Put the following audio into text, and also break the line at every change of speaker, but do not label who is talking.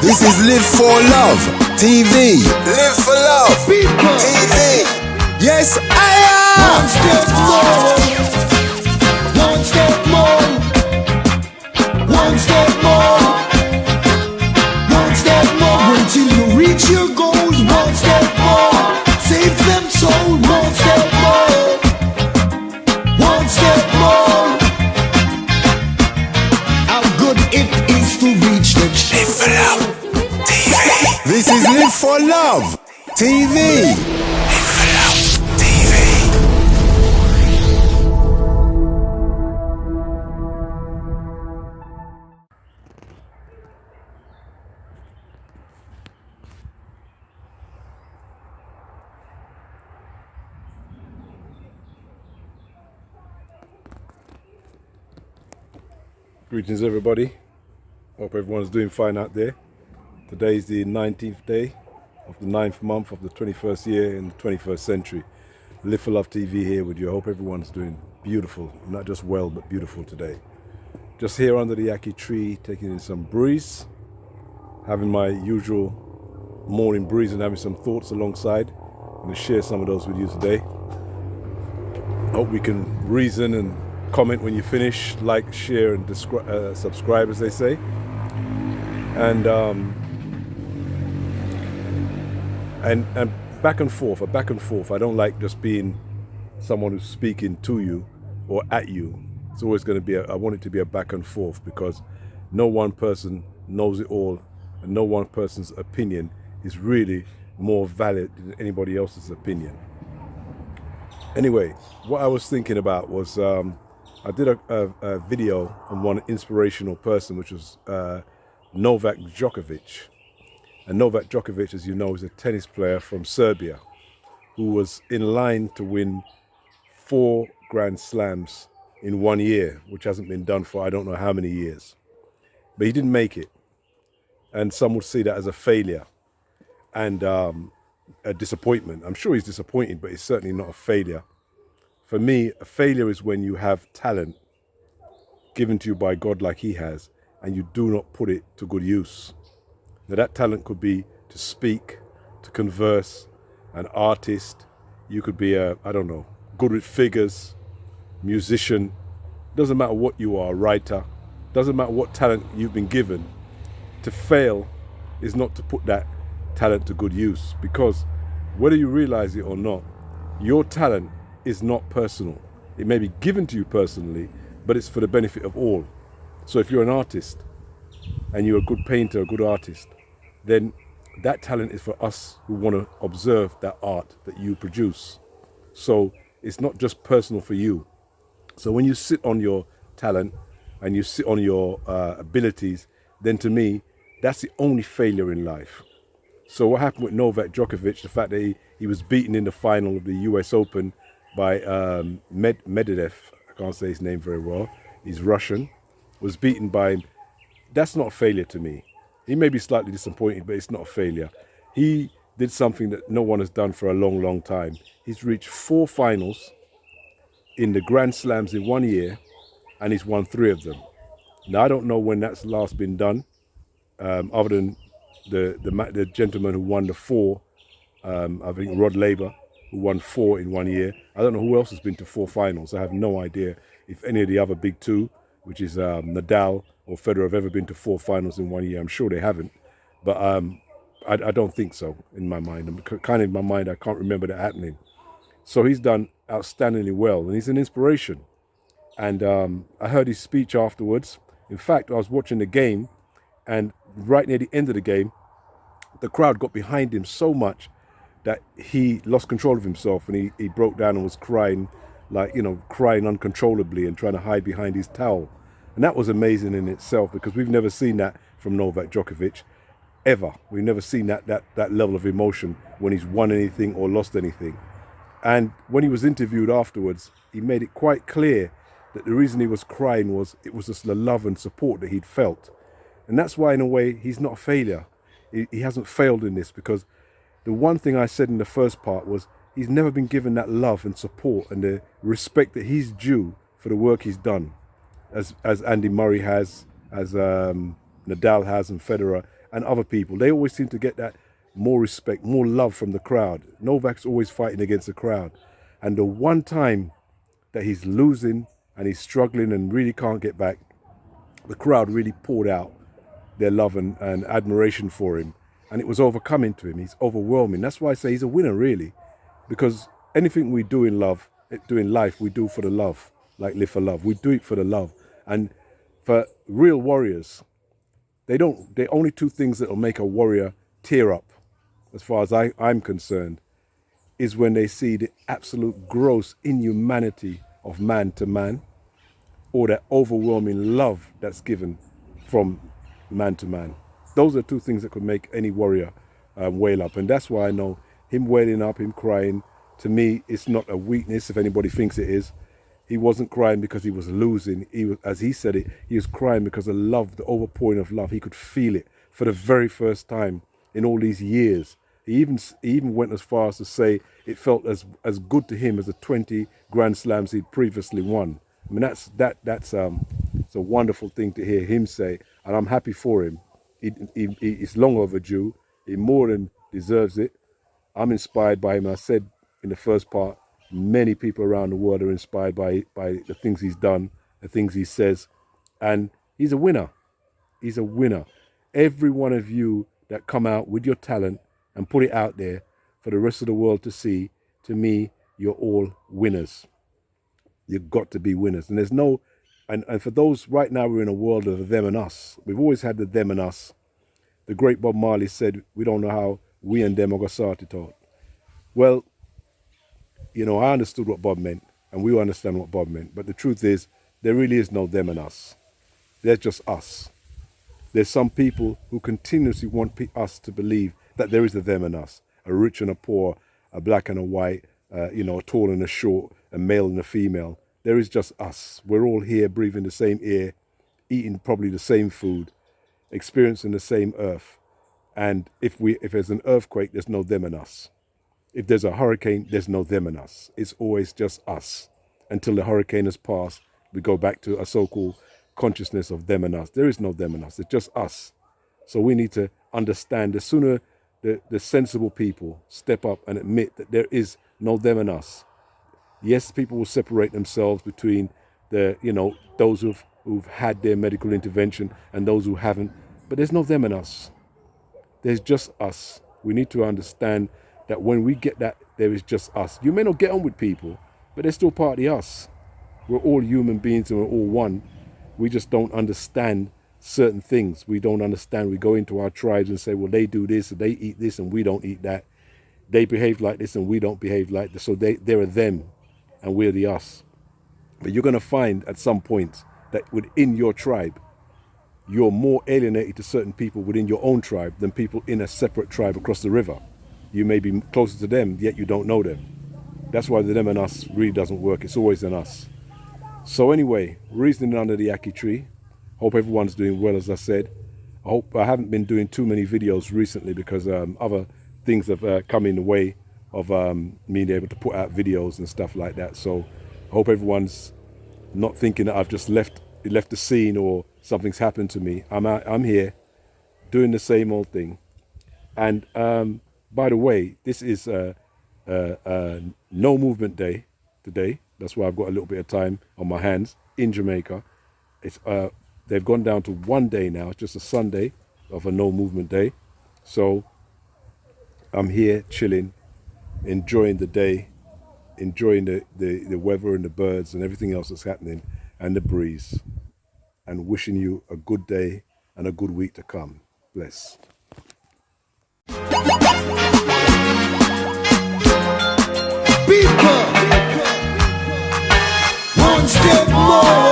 This is Live for Love TV. Live for Love TV. Yes, I am.
One step more. One step more. One step more. Until you reach your goals. One step more. Save them soul. One step more. One step more. How good it is to reach the
Live for Love TV. This is Live for Love TV. Live for Love TV.
Greetings everybody, hope everyone's doing fine out there. Today is the 19th day of the 9th month of the 21st year in the 21st century. Live for Love TV here with you. I hope everyone's doing beautiful, not just well but beautiful today. Just here under the yaki tree, taking in some breeze, having my usual morning breeze and having some thoughts alongside. I'm going to share some of those with you today. Hope we can reason and comment when you finish, like, share and subscribe, as they say. And back and forth. I don't like just being someone who's speaking to you or at you. It's always going to be I want it to be a back and forth, because no one person knows it all, and no one person's opinion is really more valid than anybody else's opinion. Anyway, what I was thinking about was I did a video on one inspirational person, which was Novak Djokovic. And Novak Djokovic, as you know, is a tennis player from Serbia who was in line to win 4 Grand Slams in 1 year, which hasn't been done for I don't know how many years. But he didn't make it. And some would see that as a failure and a disappointment. I'm sure he's disappointed, but it's certainly not a failure. For me, a failure is when you have talent given to you by God like he has, and you do not put it to good use. Now that talent could be to speak, to converse, an artist. You could be good with figures, musician. Doesn't matter what you are, a writer. Doesn't matter what talent you've been given. To fail is not to put that talent to good use, because whether you realize it or not, your talent is not personal. It may be given to you personally, but it's for the benefit of all. So if you're an artist and you're a good painter, a good artist, then that talent is for us who want to observe that art that you produce. So it's not just personal for you. So when you sit on your talent and you sit on your abilities, then to me, that's the only failure in life. So what happened with Novak Djokovic, the fact that he was beaten in the final of the US Open by Medvedev, I can't say his name very well, he's Russian, was beaten by him. That's not a failure to me. He may be slightly disappointed, but it's not a failure. He did something that no one has done for a long, long time. He's reached 4 finals in the Grand Slams in 1 year, and he's won 3 of them. Now, I don't know when that's last been done, other than the gentleman who won the 4, I think Rod Laver, who won 4 in 1 year. I don't know who else has been to 4 finals. I have no idea if any of the other big 2, which is Nadal or Federer, have ever been to 4 finals in 1 year. I'm sure they haven't, but I don't think so in my mind. In my mind, I can't remember that happening. So he's done outstandingly well, and he's an inspiration. And I heard his speech afterwards. In fact, I was watching the game, and right near the end of the game, the crowd got behind him so much that he lost control of himself, and he broke down and was crying, crying uncontrollably and trying to hide behind his towel. And that was amazing in itself, because we've never seen that from Novak Djokovic, ever. We've never seen that level of emotion when he's won anything or lost anything. And when he was interviewed afterwards, he made it quite clear that the reason he was crying was it was just the love and support that he'd felt. And that's why, in a way, he's not a failure. He hasn't failed in this, because the one thing I said in the first part was he's never been given that love and support and the respect that he's due for the work he's done, as Andy Murray has, as Nadal has, and Federer, and other people. They always seem to get that more respect, more love from the crowd. Novak's always fighting against the crowd. And the one time that he's losing and he's struggling and really can't get back, the crowd really poured out their love and admiration for him. And it was overcoming to him. He's overwhelming. That's why I say he's a winner, really. Because anything we do in life, we do for the love, like Live for Love. We do it for the love. And for real warriors, the only two things that will make a warrior tear up, as far as I'm concerned, is when they see the absolute gross inhumanity of man to man, or that overwhelming love that's given from man to man. Those are two things that could make any warrior wail up. And that's why I know him wailing up, him crying, to me, it's not a weakness if anybody thinks it is. He wasn't crying because he was losing. He was, as he said it, he was crying because of love, the overpouring of love. He could feel it for the very first time in all these years. He even went as far as to say it felt as good to him as the 20 Grand Slams he'd previously won. I mean, that's it's a wonderful thing to hear him say, and I'm happy for him. It's long overdue. He more than deserves it. I'm inspired by him. I said in the first part, many people around the world are inspired by the things he's done, the things he says, and he's a winner. He's a winner. Every one of you that come out with your talent and put it out there for the rest of the world to see, to me, you're all winners. You've got to be winners. And there's no, and for those, right now we're in a world of them and us. We've always had the them and us. The great Bob Marley said, we don't know how we and them are going to start it out. Well, you know, I understood what Bob meant, and we understand what Bob meant. But the truth is, there really is no them and us. There's just us. There's some people who continuously want us to believe that there is a them and us, a rich and a poor, a black and a white, a tall and a short, a male and a female. There is just us. We're all here breathing the same air, eating probably the same food, experiencing the same earth. And if there's an earthquake, there's no them and us. If there's a hurricane, there's no them and us. It's always just us. Until the hurricane has passed, we go back to a so-called consciousness of them and us. There is no them and us. It's just us. So we need to understand, the sooner the sensible people step up and admit that there is no them and us. Yes, people will separate themselves between those who've had their medical intervention and those who haven't. But there's no them and us. There's just us. We need to understand that when we get that, there is just us. You may not get on with people, but they're still part of us. We're all human beings and we're all one. We just don't understand certain things. We don't understand. We go into our tribes and say, well, they do this, and they eat this, and we don't eat that. They behave like this, and we don't behave like this. So they're a them, and we're the us. But you're going to find at some point that within your tribe, you're more alienated to certain people within your own tribe than people in a separate tribe across the river. You may be closer to them, yet you don't know them. That's why the them and us really doesn't work. It's always an us. So anyway, reasoning under the Yaki tree. Hope everyone's doing well, as I said. I hope I haven't been doing too many videos recently because other things have come in the way of me being able to put out videos and stuff like that. So I hope everyone's not thinking that I've just left the scene or something's happened to me. I'm here doing the same old thing. And by the way, this is No Movement Day today. That's why I've got a little bit of time on my hands in Jamaica. It's they've gone down to one day now. It's just a Sunday of a No Movement Day. So I'm here chilling, enjoying the day, enjoying the weather and the birds and everything else that's happening and the breeze, and wishing you a good day and a good week to come. Bless.
People, one step more.